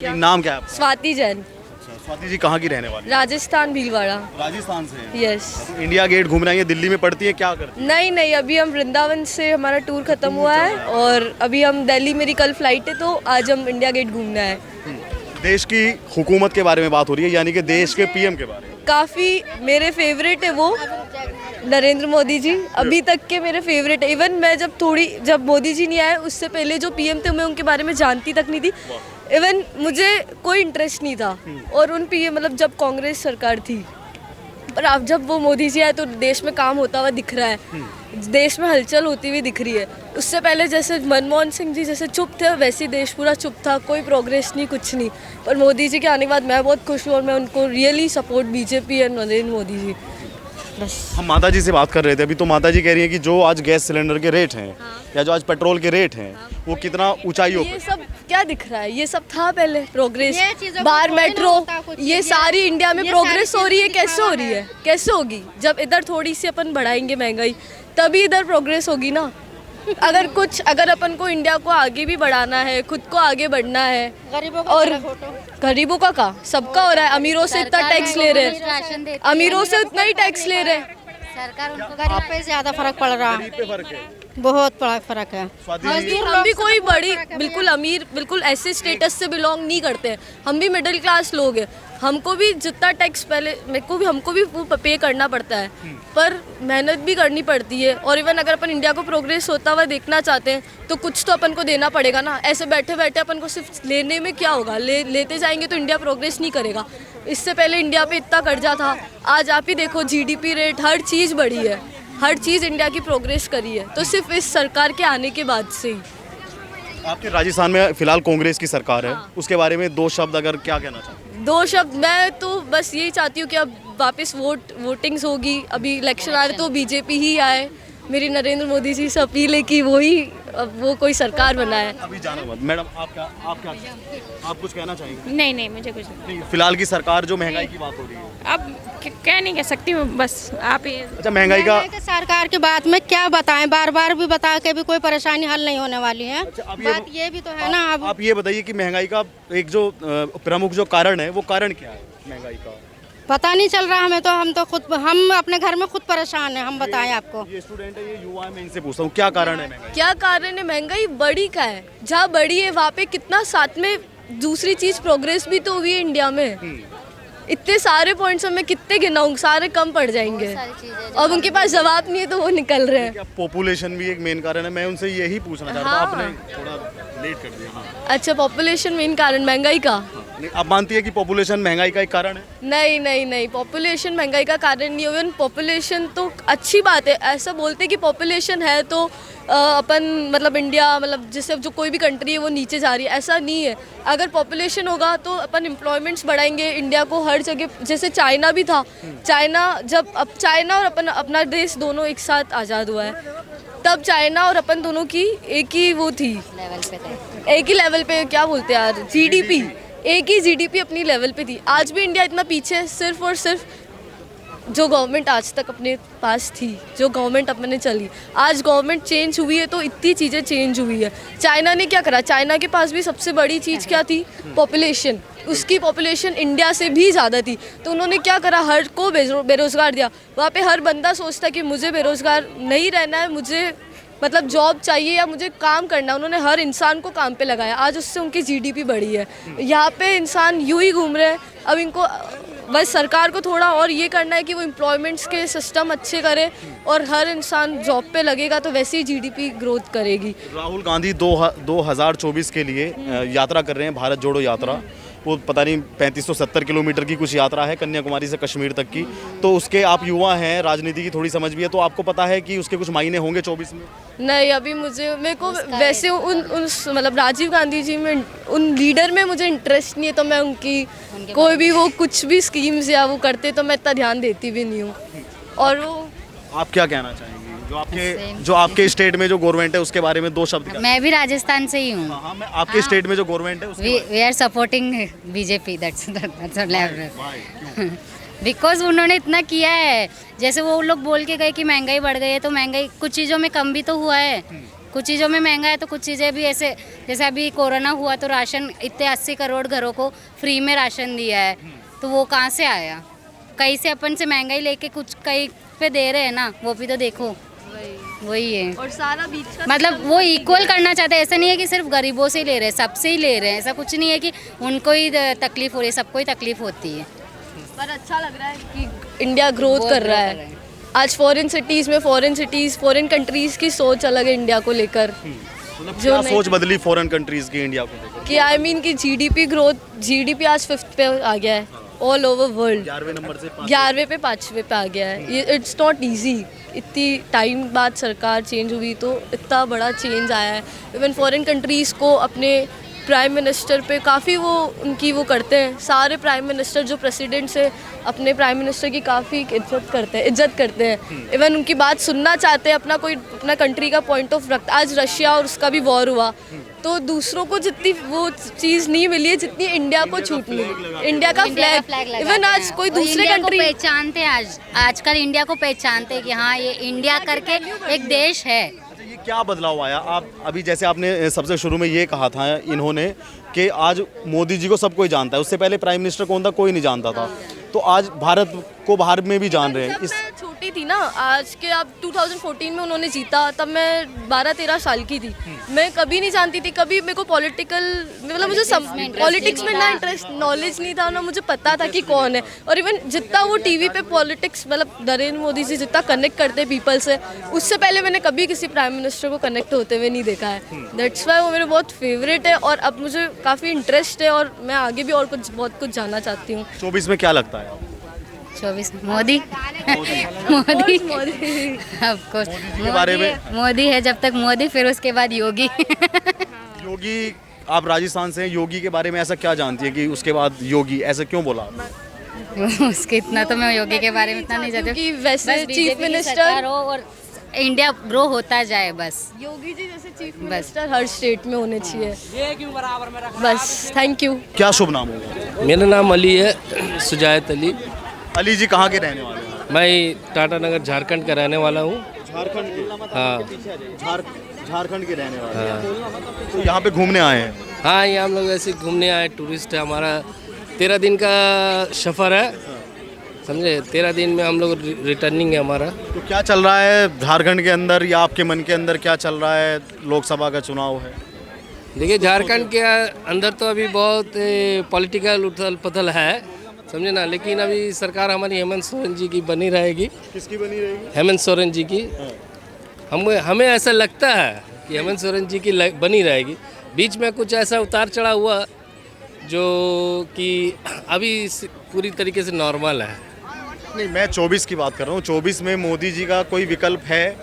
नाम क्या है आपका? स्वाति जैन, अच्छा, स्वाति जी कहाँ की रहने वाली? राजस्थान भीलवाड़ा। राजस्थान से हैं। यस। तो इंडिया गेट घूमना है, दिल्ली में पड़ती है, क्या करती नहीं नहीं, अभी हम वृंदावन से हमारा टूर खत्म हुआ है और अभी हम दिल्ली, मेरी कल फ्लाइट है तो आज हम इंडिया गेट घूमना है। है? देश की हुकूमत के बारे में बात हो रही है, यानी कि देश के पीएम के बारे में। काफ़ी मेरे फेवरेट है वो नरेंद्र मोदी जी, अभी तक के मेरे फेवरेट है। इवन मैं जब मोदी जी नहीं आए उससे पहले जो पीएम थे मैं उनके बारे में जानती तक नहीं थी। इवन मुझे कोई इंटरेस्ट नहीं था और उन पीएम मतलब जब कांग्रेस सरकार थी, पर अब जब वो मोदी जी आए तो देश में काम होता हुआ दिख रहा है, देश में हलचल होती हुई दिख रही है। उससे पहले जैसे मनमोहन सिंह जी जैसे चुप थे वैसे ही देश पूरा चुप था, कोई प्रोग्रेस नहीं, कुछ नहीं। पर मोदी जी के आने के बाद मैं बहुत खुश हूँ और मैं उनको really support BJP and Narendra Modi ji. बस। हम माता जी से बात कर रहे थे अभी, तो माता जी कह रही हैं कि जो आज गैस सिलेंडर के रेट हैं या जो आज पेट्रोल के रेट हैं वो कितना ऊंचाइयों ये पर। सब क्या दिख रहा है, ये सब था पहले प्रोग्रेस, बाहर मेट्रो, ये सारी इंडिया में प्रोग्रेस हो रही है। कैसे हो रही है, कैसे होगी? जब इधर थोड़ी सी अपन बढ़ाएंगे महंगाई तभी इधर प्रोग्रेस होगी ना। अगर अपन को इंडिया को आगे भी बढ़ाना है, खुद को आगे बढ़ना है, और गरीबों का सबका हो रहा है। अमीरों से इतना टैक्स ले रहे हैं, अमीरों से उतना ही टैक्स ले रहे हैं सरकार, उनको गरीब पे ज्यादा फर्क पड़ रहा है, गरीब पे फर्क है। बहुत बड़ा फर्क है। स्वाति जी, हम भी कोई बड़ी बिल्कुल अमीर बिल्कुल ऐसे स्टेटस से बिलोंग नहीं करते हैं, हम भी मिडिल क्लास लोग हैं। हमको भी जितना टैक्स पहले हमको भी वो पे करना पड़ता है, पर मेहनत भी करनी पड़ती है। और इवन अगर अपन इंडिया को प्रोग्रेस होता हुआ देखना चाहते हैं तो कुछ तो अपन को देना पड़ेगा ना। ऐसे बैठे बैठे अपन को सिर्फ लेने में क्या होगा, लेते जाएंगे तो इंडिया प्रोग्रेस नहीं करेगा। इससे पहले इंडिया पे इतना कर्जा था, आज आप ही देखो जीडीपी रेट, हर चीज़ बढ़ी है, हर चीज़ इंडिया की प्रोग्रेस करी है, तो सिर्फ इस सरकार के आने के बाद से ही। आपके राजस्थान में फिलहाल कांग्रेस की सरकार है, उसके बारे में दो शब्द अगर क्या कहना चाहते हैं? दो शब्द, मैं तो बस यही चाहती हूँ कि अब वापस वोटिंग्स होगी, अभी इलेक्शन आ रहे तो बीजेपी ही आए। मेरी नरेंद्र मोदी जी से अपील है कि वो कोई सरकार बनाए। अभी जाना मत मैडम, आप कुछ कहना चाहेंगे? नहीं मुझे कुछ नहीं, फिलहाल की सरकार जो महंगाई की बात हो रही है। अब क्या नहीं कह सकती हूँ, बस आप ही। अच्छा, महंगाई का सरकार की बात में क्या बताएं, बार बार भी बता के भी कोई परेशानी हल नहीं होने वाली है। अच्छा, अब बात ये भी तो है ना। अब आप ये बताइए कि महंगाई का एक जो प्रमुख जो कारण है वो कारण क्या है महंगाई का? पता नहीं चल रहा हमें तो, हम अपने घर में खुद परेशान हैं। हम बताएं आपको, ये स्टूडेंट है, ये युवा है, मैं इनसे पूछता हूँ क्या कारण है महंगाई? क्या कारण है? महंगाई बड़ी का है, जहाँ बड़ी है वहाँ पे कितना साथ में दूसरी चीज़ प्रोग्रेस भी तो हुई है इंडिया में। इतने सारे पॉइंट्स मैं कितने गिनाऊँ, सारे कम पड़ जाएंगे। अब उनके पास जवाब नहीं है तो वो निकल रहे हैं। क्या पॉपुलेशन भी एक मेन कारण है? मैं उनसे यही पूछना चाह रहा था, आपने थोड़ा लेट कर दिया। हाँ। अच्छा, पॉपुलेशन मेन कारण महंगाई का? नहीं, आप मानती है कि पॉपुलेशन महंगाई का एक कारण है? नहीं, पॉपुलेशन महंगाई का कारण नहीं है। पॉपुलेशन तो अच्छी बात है, ऐसा बोलते हैं कि पॉपुलेशन है तो अपन मतलब इंडिया मतलब जैसे जो कोई भी कंट्री है वो नीचे जा रही है, ऐसा नहीं है। अगर पॉपुलेशन होगा तो अपन एम्प्लॉयमेंट्स बढ़ाएंगे, इंडिया को हर जगह, जैसे चाइना भी था, चाइना और अपना देश दोनों एक साथ आज़ाद हुआ है, तब चाइना और अपन दोनों की एक ही वो थी, एक ही लेवल पे, क्या बोलते हैं यार, जीडीपी, एक ही जीडीपी अपनी लेवल पे थी। आज भी इंडिया इतना पीछे है सिर्फ और सिर्फ जो गवर्नमेंट आज तक अपने पास थी, जो गवर्नमेंट अपने चली। आज गवर्नमेंट चेंज हुई है तो इतनी चीज़ें चेंज हुई है। चाइना ने क्या करा, चाइना के पास भी सबसे बड़ी चीज़ क्या थी? पॉपुलेशन। उसकी पॉपुलेशन इंडिया से भी ज़्यादा थी, तो उन्होंने क्या करा, हर को बेरोज़गार दिया। वहाँ पे हर बंदा सोचता कि मुझे बेरोज़गार नहीं रहना है, मुझे मतलब जॉब चाहिए या मुझे काम करना। उन्होंने हर इंसान को काम पे लगाया, आज उससे उनकी जीडीपी बढ़ी है। यहाँ पे इंसान यूं ही घूम रहे हैं। अब इनको बस सरकार को थोड़ा और ये करना है कि वो एम्प्लॉयमेंट्स के सिस्टम अच्छे करे और हर इंसान जॉब पे लगेगा तो वैसे ही जीडीपी ग्रोथ करेगी। राहुल गांधी 2024 के लिए यात्रा कर रहे हैं, भारत जोड़ो यात्रा। वो पता नहीं 3570 किलोमीटर की कुछ यात्रा है, कन्याकुमारी से कश्मीर तक की। तो उसके आप युवा हैं, राजनीति की थोड़ी समझ भी है, तो आपको पता है कि उसके कुछ मायने होंगे 24 में? नहीं, अभी मेरे को वैसे उन मतलब राजीव गांधी जी में, उन लीडर में मुझे इंटरेस्ट नहीं है, तो मैं उनकी कोई भी वो कुछ भी स्कीम्स या वो करते तो मैं इतना ध्यान देती भी नहीं हूँ। और वो आप क्या कहना चाहेंगे जो आपके स्टेट में जो गवर्नमेंट है उसके बारे में दो शब्द? मैं भी राजस्थान से ही हूँ। हाँ, मैं आपके स्टेट में जो गवर्नमेंट है उसके we are supporting BJP, that's because उन्होंने इतना किया है। जैसे वो लोग बोल के गए कि महंगाई बढ़ गई है, तो महंगाई कुछ चीज़ों में कम भी तो हुआ है। कुछ चीज़ों में महंगा है तो कुछ चीज़ें भी ऐसे, जैसे अभी कोरोना हुआ तो राशन इतने 80 करोड़ घरों को फ्री में राशन दिया है, तो वो कहाँ से आया? कहीं से अपन से महंगाई लेके कुछ कहीं पे दे रहे हैं ना, वो भी तो देखो। वही है, और सारा बीच का मतलब वो इक्वल करना चाहते हैं। ऐसा नहीं है कि सिर्फ गरीबों से ही ले रहे हैं, सबसे ही ले रहे हैं। ऐसा कुछ नहीं है कि उनको ही तकलीफ हो रही है, सबको ही तकलीफ होती है। पर अच्छा लग रहा है कि इंडिया ग्रोथ कर रहा है। आज फॉरेन सिटीज़ फॉरेन कंट्रीज़ की सोच अलग है इंडिया को लेकर। मतलब क्या सोच बदली फॉरेन कंट्रीज़ की इंडिया को लेकर? कि आई मीन कि जीडीपी आज 5th पे आ गया है ऑल ओवर वर्ल्ड। 11वें नंबर से 11वें पे 5वें पे आ गया है। ये इट्स नॉट ईजी। इतनी टाइम बाद सरकार चेंज हुई तो इतना बड़ा चेंज आया है। इवन फॉरेन कंट्रीज़ को अपने प्राइम मिनिस्टर पे काफ़ी वो उनकी वो करते हैं। सारे प्राइम मिनिस्टर जो प्रेसिडेंट्स है अपने प्राइम मिनिस्टर की काफ़ी इज्जत करते हैं। इवन उनकी बात सुनना चाहते हैं, अपना कंट्री का पॉइंट ऑफ रखता। आज रशिया और उसका भी वॉर हुआ तो दूसरों को जितनी वो चीज़ नहीं मिली है जितनी इंडिया को छूट मिली। इंडिया का फ्लैग इवन आज कोई दूसरे कंट्री पहचानते हैं, आजकल इंडिया को पहचानते हैं कि हाँ ये इंडिया करके एक देश है। ये क्या बदलाव आया? आप अभी जैसे आपने सबसे शुरू में ये कहा था इन्होंने कि आज मोदी जी को सब कोई जानता है, उससे पहले प्राइम मिनिस्टर कौन था कोई नहीं जानता था, तो आज भारत को बाहर में भी जान रहे हैं। जब मैं छोटी थी ना, आज के अब 2014 में उन्होंने जीता, तब मैं 12-13 साल की थी। मैं कभी नहीं जानती थी, कभी मेरे को मतलब मुझे पॉलिटिक्स में ना इंटरेस्ट नॉलेज नहीं था, ना मुझे पता था कि कौन है। और इवन जितना वो टीवी पे पॉलिटिक्स मतलब नरेंद्र मोदी जी जितना कनेक्ट करते हैं पीपल से, उससे पहले मैंने कभी किसी प्राइम मिनिस्टर को कनेक्ट होते हुए नहीं देखा है। दैट्स वाई वो मेरे बहुत फेवरेट है और अब मुझे काफ़ी इंटरेस्ट है और मैं आगे भी और बहुत कुछ जानना चाहती हूँ। 24 में क्या लगता है? 24 मोदी ऑफ कोर्स के बारे में मोदी है, जब तक मोदी फिर उसके बाद योगी। योगी, आप राजस्थान से हैं, योगी के बारे में ऐसा क्या जानती है कि उसके बाद योगी, ऐसा क्यों बोला? उसके इतना तो मैं योगी के बारे में इतना नहीं जानती कि वैसे चीफ मिनिस्टर हो और इंडिया ग्रो होता जाए, बस योगी जी जैसे चीफ मिनिस्टर हर स्टेट में होने चाहिए। बस थैंक यू। क्या शुभ नाम होगा? मेरा नाम अली है, सुजायत अली। अली जी कहाँ के रहने वाले हैं? मैं टाटा नगर झारखंड का रहने वाला हूँ। झारखंड के? हाँ, झारखंड के रहने वाले हैं। तो यहाँ पे घूमने आए हैं? हाँ, ये हम लोग ऐसे घूमने आए, टूरिस्ट है। हमारा 13 दिन का सफ़र है, समझे। 13 दिन में हम लोग रिटर्निंग है हमारा। तो क्या चल रहा है झारखंड के अंदर, या आपके मन के अंदर क्या चल रहा है? लोकसभा का चुनाव है। देखिए, झारखंड के अंदर तो अभी बहुत पॉलिटिकल उथल पुथल है, समझे ना। लेकिन अभी सरकार हमारी हेमंत सोरेन जी की बनी रहेगी। किसकी बनी रहेगी? हेमंत सोरेन जी की। हमें ऐसा लगता है कि हेमंत सोरेन जी की बनी रहेगी। बीच में कुछ ऐसा उतार चढ़ाव हुआ जो कि अभी पूरी तरीके से नॉर्मल है। नहीं, मैं 24 की बात कर रहा हूँ। 24 में मोदी जी का कोई विकल्प है?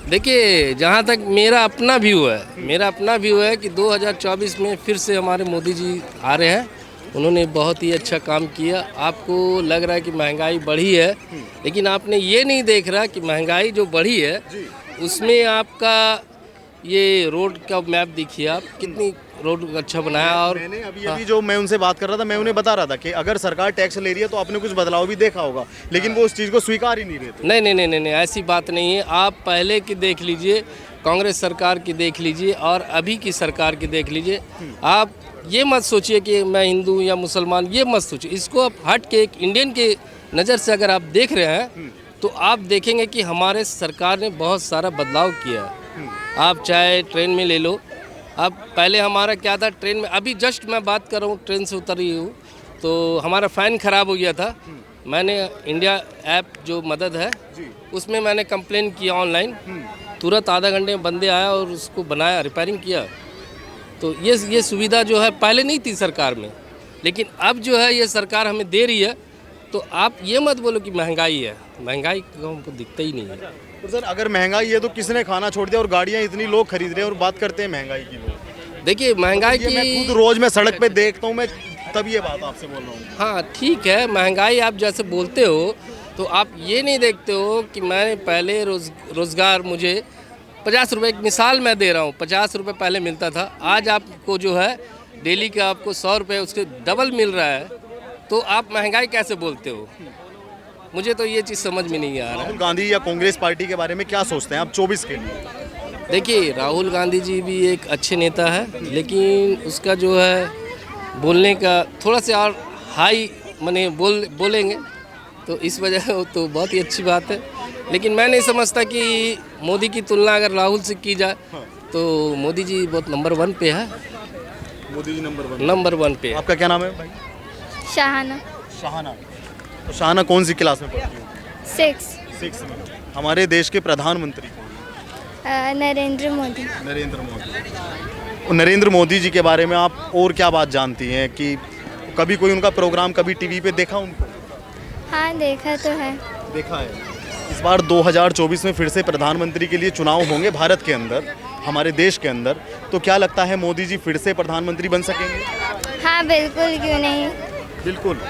देखिए, जहाँ तक मेरा अपना व्यू है कि 2024 में फिर से हमारे मोदी जी आ रहे हैं। उन्होंने बहुत ही अच्छा काम किया। आपको लग रहा है कि महंगाई बढ़ी है, लेकिन आपने ये नहीं देख रहा कि महंगाई जो बढ़ी है उसमें आपका ये रोड का मैप देखिए, आप कितनी रोड अच्छा बनाया। और मैंने अभी जो मैं उनसे बात कर रहा था, मैं उन्हें बता रहा था कि अगर सरकार टैक्स ले रही है तो आपने कुछ बदलाव भी देखा होगा, लेकिन वो उस चीज़ को स्वीकार ही नहीं रहे थे। नहीं, ऐसी बात नहीं है। आप पहले की देख लीजिए, कांग्रेस सरकार की देख लीजिए और अभी की सरकार की देख लीजिए। आप ये मत सोचिए कि मैं हिंदू या मुसलमान, ये मत सोचिए। इसको आप हट के एक इंडियन के नज़र से अगर आप देख रहे हैं तो आप देखेंगे कि हमारे सरकार ने बहुत सारा बदलाव किया है। आप चाहे ट्रेन में ले लो, अब पहले हमारा क्या था, ट्रेन में अभी जस्ट मैं बात कर रहा हूँ, ट्रेन से उतरी हूँ तो हमारा फ़ैन ख़राब हो गया था। मैंने इंडिया ऐप जो मदद है उसमें मैंने कंप्लेन किया ऑनलाइन, तुरंत आधा घंटे में बंदे आया और उसको बनाया, रिपेयरिंग किया। तो ये सुविधा जो है पहले नहीं थी सरकार में, लेकिन अब जो है ये सरकार हमें दे रही है। तो आप ये मत बोलो कि महंगाई है, महंगाई को हमको दिखता ही नहीं है। तो सर, अगर महंगाई है तो किसने खाना छोड़ दिया और गाड़ियाँ इतनी लोग खरीद रहे हैं और बात करते हैं महंगाई की लोग? देखिए, महंगाई की मैं खुद रोज मैं सड़क पे देखता हूँ, मैं तब ये बात आपसे बोल रहा हूँ। हाँ, ठीक है, महंगाई आप जैसे बोलते हो तो आप ये नहीं देखते हो कि मैं पहले रोज़गार मुझे 50 रुपये, एक मिसाल मैं दे रहा हूँ, 50 रुपये पहले मिलता था, आज आपको जो है डेली का आपको 100 रुपये उसके डबल मिल रहा है। तो आप महंगाई कैसे बोलते हो? मुझे तो ये चीज़ समझ में नहीं आ रहा है। राहुल गांधी या कांग्रेस पार्टी के बारे में क्या सोचते हैं आप 24 के लिए? देखिए, राहुल गांधी जी भी एक अच्छे नेता है, लेकिन उसका जो है बोलने का थोड़ा सा और हाई माने बोलेंगे तो इस वजह तो बहुत ही अच्छी बात है। लेकिन मैं नहीं समझता कि मोदी की तुलना अगर राहुल से की जाए तो मोदी जी बहुत नंबर 1 पे है। मोदी जी नंबर 1 पे है। आपका क्या नाम है भाई? शाहाना शाहाना। तो शाहाना कौन सी क्लास में पढ़ती हो? 6 में। हमारे देश के प्रधानमंत्री कौन हैं? नरेंद्र मोदी। नरेंद्र मोदी। और नरेंद्र मोदी जी के बारे में आप और क्या बात जानती हैं कि कभी कोई उनका प्रोग्राम कभी टीवी पे देखा उनको? हाँ देखा तो है। देखा है। इस बार 2024 में फिर से प्रधानमंत्री के लिए चुनाव होंगे भारत के अंदर, हमारे देश के अंदर, तो क्या लगता है मोदी जी फिर से प्रधानमंत्री बन सकेंगे? हाँ बिल्कुल, क्यों नहीं। बिल्कुल।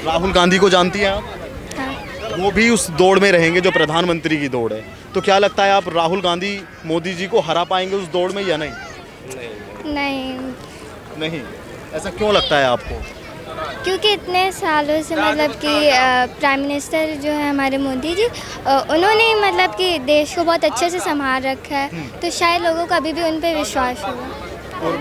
राहुल गांधी को जानती हैं आप? हाँ। वो भी उस दौड़ में रहेंगे जो प्रधानमंत्री की दौड़ है, तो क्या लगता है आप राहुल गांधी मोदी जी को हरा पाएंगे उस दौड़ में या नहीं? नहीं। ऐसा क्यों लगता है आपको? क्योंकि इतने सालों से मतलब कि प्राइम मिनिस्टर जो है हमारे मोदी जी, उन्होंने मतलब कि देश को बहुत अच्छे से संभाल रखा है, तो शायद लोगों को अभी भी उन पर विश्वास होगा। और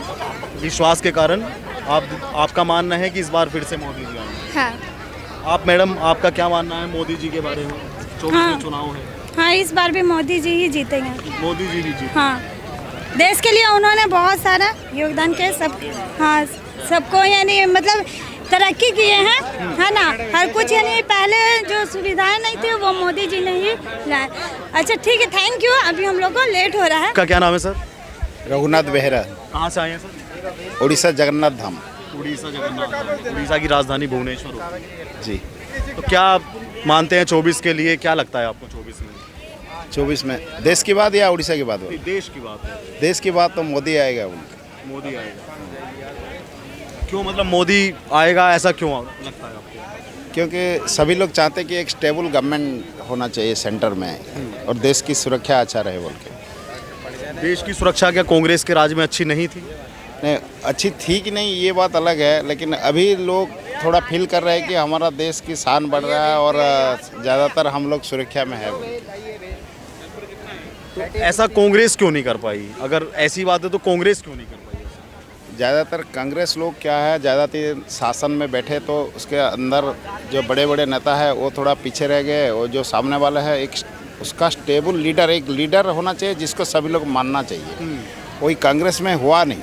विश्वास के कारण आपका मानना है कि इस बार फिर से मोदी जी आएंगे? हाँ। आप मैडम, आपका क्या मानना है मोदी जी के बारे में? 24 में चुनाव है। हाँ, इस बार भी मोदी जी ही जीतेंगे। मोदी जी ही जीतेंगे। हाँ, देश के लिए उन्होंने बहुत सारा योगदान किया, सब हाँ सबको यानी मतलब तरक्की किए हैं, है ना। हर कुछ यानी पहले जो सुविधाएं नहीं थी वो मोदी जी ने ही लाए। अच्छा ठीक है, थैंक यू। अभी हम लोग को लेट हो रहा है। का क्या नाम है सर? रघुनाथ बेहरा। कहाँ से आए हैं सर? उड़ीसा जगन्नाथ धाम। उड़ीसा जगन्नाथ धाम। उड़ीसा की राजधानी भुवनेश्वर होती है। जी। तो क्या मानते हैं 24 के लिए, क्या लगता है आपको 24 में? 24 में देश की बात या उड़ीसा की बात? देश की बात है। देश की बात तो मोदी आएगा। उनका मोदी आएगा। क्यों, मतलब मोदी आएगा ऐसा क्यों लगता है आपको? क्योंकि सभी लोग चाहते हैं कि एक स्टेबल गवर्नमेंट होना चाहिए सेंटर में, और देश की सुरक्षा अच्छा रहे बोल के। देश की सुरक्षा क्या कांग्रेस के राज में अच्छी नहीं थी? नहीं, अच्छी थी कि नहीं ये बात अलग है, लेकिन अभी लोग थोड़ा फील कर रहे हैं कि हमारा देश की शान बढ़ रहा है और ज़्यादातर हम लोग सुरक्षा में है। तो ऐसा कांग्रेस क्यों नहीं कर पाई? अगर ऐसी बात है तो कांग्रेस क्यों नहीं कर पाई? ज़्यादातर कांग्रेस लोग क्या है, ज़्यादातर शासन में बैठे तो उसके अंदर जो बड़े बड़े नेता है वो थोड़ा पीछे रह गए, और जो सामने वाला है एक उसका स्टेबल लीडर, एक लीडर होना चाहिए जिसको सभी लोग मानना चाहिए। कोई कांग्रेस में हुआ नहीं,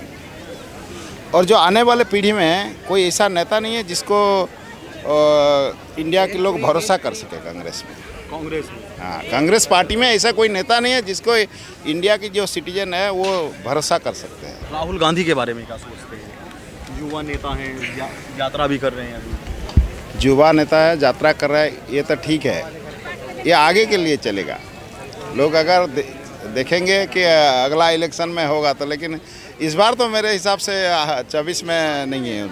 और जो आने वाले पीढ़ी में कोई ऐसा नेता नहीं है जिसको इंडिया के लोग भरोसा कर सके कांग्रेस में। हाँ, कांग्रेस पार्टी में ऐसा कोई नेता नहीं है जिसको इंडिया की जो सिटीजन है वो भरोसा कर सकते हैं। राहुल गांधी के बारे में क्या सोचते हैं? युवा नेता हैं, यात्रा भी कर रहे हैं अभी। युवा नेता है, यात्रा कर रहा है, ये तो ठीक है, ये आगे के लिए चलेगा। लोग अगर देखेंगे कि अगला इलेक्शन में होगा तो, लेकिन इस बार तो मेरे हिसाब से 24 में नहीं है।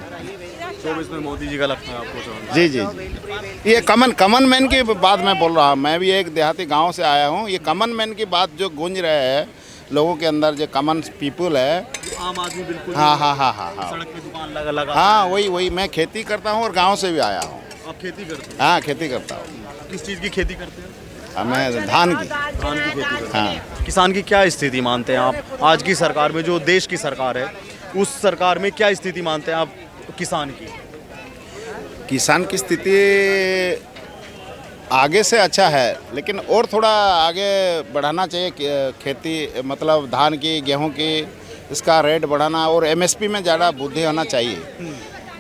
24 में मोदी जी का लगता है आपको? जी जी जी। ये कमन मैन की बात मैं बोल रहा हूँ। मैं भी एक देहाती गांव से आया हूँ। ये कमन मैन की बात जो गूंज रहे हैं लोगों के अंदर, जो कमन पीपल है, आम आदमी बिल्कुल। हाँ, सड़क पे दुकान लगा। हाँ, वही मैं खेती करता हूँ और गांव से भी आया हूँ। आप खेती करते हैं? हाँ, खेती करता हूँ। किस चीज़ की खेती करते हैं? मैं धान की खेती करते हैं। हाँ। किसान की क्या स्थिति मानते हैं आप आज की सरकार में, जो देश की सरकार है उस सरकार में क्या स्थिति मानते हैं आप किसान की? किसान की स्थिति आगे से अच्छा है, लेकिन और थोड़ा आगे बढ़ाना चाहिए। खेती मतलब धान की, गेहूं की, इसका रेट बढ़ाना, और एमएसपी में ज़्यादा बुद्धि होना चाहिए।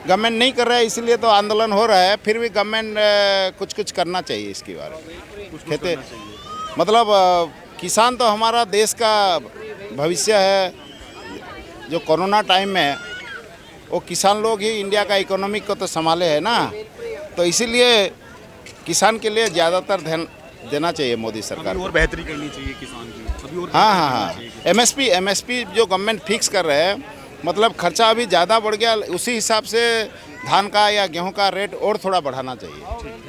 गवर्नमेंट नहीं कर रहा है, इसलिए तो आंदोलन हो रहा है। फिर भी गवर्नमेंट कुछ करना चाहिए इसके बारे में। खेती मतलब किसान तो हमारा देश का भविष्य है। जो कोरोना टाइम में वो किसान लोग ही इंडिया का इकोनॉमिक को तो संभाले है ना, तो इसीलिए किसान के लिए ज़्यादातर ध्यान देना चाहिए मोदी सरकार को। और बेहतरी करनी चाहिए किसान की अभी। और हाँ, एमएसपी जो गवर्नमेंट फिक्स कर रहे हैं, मतलब खर्चा अभी ज़्यादा बढ़ गया, उसी हिसाब से धान का या गेहूं का रेट और थोड़ा बढ़ाना चाहिए।